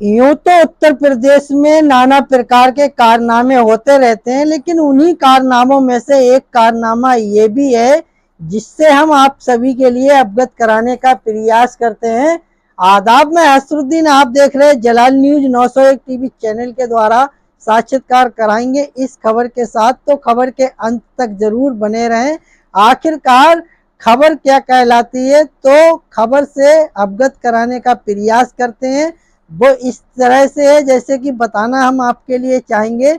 यूं तो उत्तर प्रदेश में नाना प्रकार के कारनामे होते रहते हैं, लेकिन उन्हीं कारनामों में से एक कारनामा ये भी है जिससे हम आप सभी के लिए अवगत कराने का प्रयास करते हैं। आदाब, में हसरुद्दीन, आप देख रहे हैं जलाल न्यूज 901 टीवी चैनल के द्वारा साक्षात्कार कराएंगे इस खबर के साथ, तो खबर के अंत तक जरूर बने रहें। आखिरकार खबर क्या कहलाती है, तो खबर से अवगत कराने का प्रयास करते हैं। वो इस तरह से है जैसे कि बताना हम आपके लिए चाहेंगे।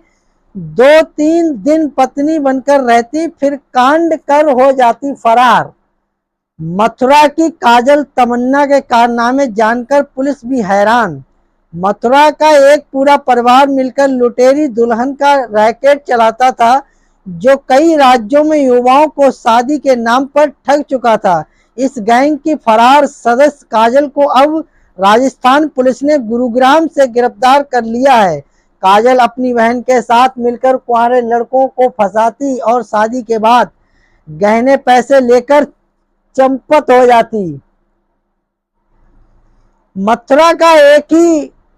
2-3 दिन पत्नी बनकर रहती, फिर कांड कर हो जाती फरार। मथुरा की काजल तमन्ना के कारनामे जानकर पुलिस भी हैरान। मथुरा का एक पूरा परिवार मिलकर लुटेरी दुल्हन का रैकेट चलाता था, जो कई राज्यों में युवाओं को शादी के नाम पर ठग चुका था। इस गैंग की फरार सदस्य काजल को अब राजस्थान पुलिस ने गुरुग्राम से गिरफ्तार कर लिया है। काजल अपनी बहन के साथ मिलकर कुंवारे लड़कों को फंसाती और शादी के बाद गहने पैसे लेकर चंपत हो जाती। मथुरा का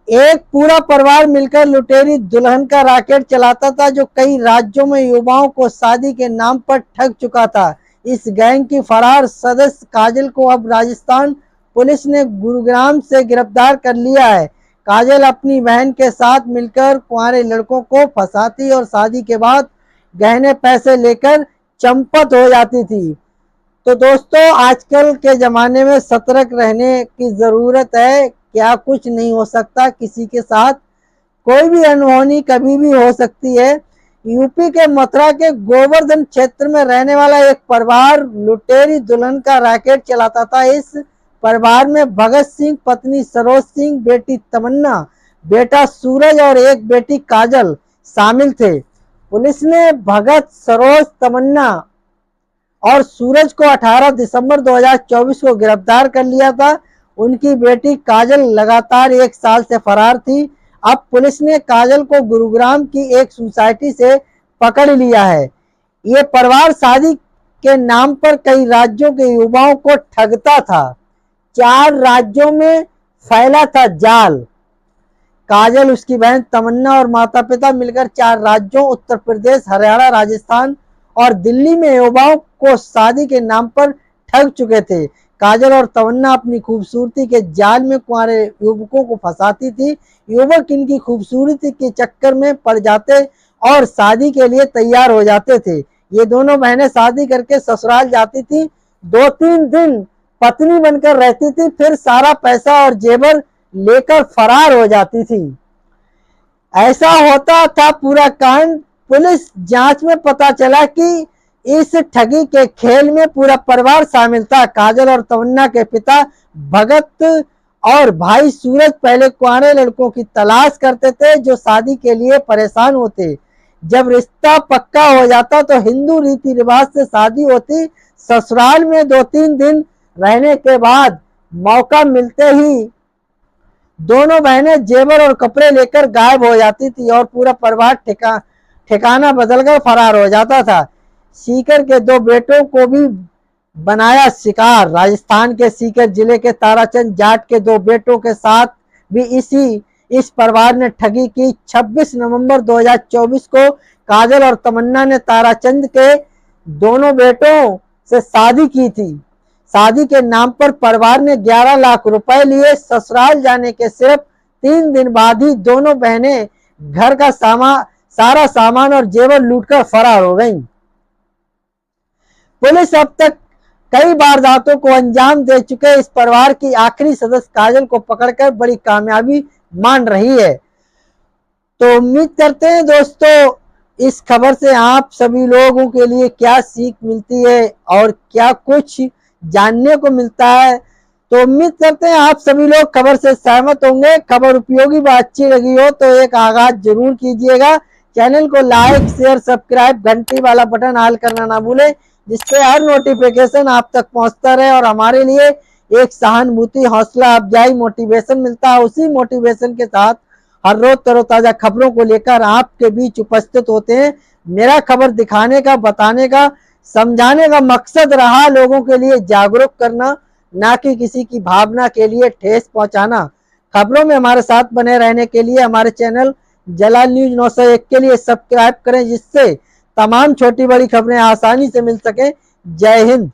एक पूरा परिवार मिलकर लुटेरी दुल्हन का रैकेट चलाता था, जो कई राज्यों में युवाओं को शादी के नाम पर ठग चुका था। इस गैंग की फरार सदस्य काजल को अब राजस्थान पुलिस ने गुरुग्राम से गिरफ्तार कर लिया है। काजल अपनी बहन के साथ मिलकर कुंवारे लड़कों को फंसाती और शादी के बाद गहने पैसे लेकर चंपत हो जाती थी। तो दोस्तों, आजकल के ज़माने में सतर्क रहने की ज़रूरत है। क्या कुछ नहीं हो सकता किसी के साथ, कोई भी अनहोनी कभी भी हो सकती है। यूपी के मथुरा के गोवर्धन क्षेत्र में रहने वाला एक परिवार लुटेरी दुल्हन का रैकेट चलाता था। इस परिवार में भगत सिंह, पत्नी सरोज सिंह, बेटी तमन्ना, बेटा सूरज और एक बेटी काजल शामिल थे। पुलिस ने भगत, सरोज, तमन्ना और सूरज को 18 दिसंबर 2024 को गिरफ्तार कर लिया था। उनकी बेटी काजल लगातार 1 साल से फरार थी। अब पुलिस ने काजल को गुरुग्राम की एक सोसाइटी से पकड़ लिया है। ये परिवार शादी के नाम पर कई राज्यों के युवाओं को ठगता था। 4 राज्यों में फैला था जाल। काजल, उसकी बहन तमन्ना और माता पिता मिलकर 4 राज्यों उत्तर प्रदेश, हरियाणा, राजस्थान और दिल्ली में युवाओं को शादी के नाम पर ठग चुके थे। काजल और तमन्ना अपनी खूबसूरती के जाल में कुंवारे युवकों को फंसाती थी। युवक इनकी खूबसूरती के चक्कर में पड़ जाते और शादी के लिए तैयार हो जाते थे। ये दोनों बहनें शादी करके ससुराल जाती थी, 2-3 दिन पत्नी बनकर रहती थी, फिर सारा पैसा और जेवर लेकर फरार हो जाती थी। ऐसा होता था पूरा कांड। पुलिस जांच में पता चला कि इस ठगी के खेल में पूरा परिवार शामिल था। काजल और तमन्ना के पिता भगत और भाई सूरज पहले कुंवारे लड़कों की तलाश करते थे जो शादी के लिए परेशान होते। जब रिश्ता पक्का हो जाता तो हिंदू रीति रिवाज से शादी होती। ससुराल में 2-3 दिन रहने के बाद मौका मिलते ही दोनों बहनें जेवर और कपड़े लेकर गायब हो जाती थी और पूरा परिवार ठिकाना बदलकर फरार हो जाता था। सीकर के 2 बेटों को भी बनाया शिकार। राजस्थान के सीकर जिले के ताराचंद जाट के 2 बेटों के साथ भी इस परिवार ने ठगी की। 26 नवंबर 2024 को काजल और तमन्ना ने ताराचंद के दोनों बेटों से शादी की थी। शादी के नाम पर परिवार ने 11 लाख रुपए लिए। ससुराल जाने के सिर्फ 3 दिन बाद ही दोनों बहनें घर का सारा सामान और जेवर लूटकर फरार हो गईं। पुलिस अब तक कई वारदातों को अंजाम दे चुके इस परिवार की आखिरी सदस्य काजल को पकड़कर बड़ी कामयाबी मान रही है। तो उम्मीद करते हैं दोस्तों, इस खबर से आप सभी लोगों के लिए क्या सीख मिलती है और क्या कुछ जानने को मिलता है। तो उम्मीद करते हैं आप सभी लोग खबर से सहमत होंगे। खबर उपयोगी व अच्छी लगी हो तो एक आगाज जरूर कीजिएगा। चैनल को लाइक, शेयर, सब्सक्राइब, घंटी वाला बटन ऑल करना ना भूलें, जिससे हर नोटिफिकेशन आप तक पहुंचता रहे और हमारे लिए एक सहानुभूति, हौसला अफजाई, मोटिवेशन मिलता है। उसी मोटिवेशन के साथ हर रोज तरोताजा खबरों को लेकर आपके बीच उपस्थित होते हैं। मेरा खबर दिखाने का, बताने का, समझाने का मकसद रहा लोगों के लिए जागरूक करना, ना कि किसी की भावना के लिए ठेस पहुंचाना। खबरों में हमारे साथ बने रहने के लिए हमारे चैनल जलाल न्यूज 901 के लिए सब्सक्राइब करें, जिससे तमाम छोटी बड़ी खबरें आसानी से मिल सके। जय हिंद।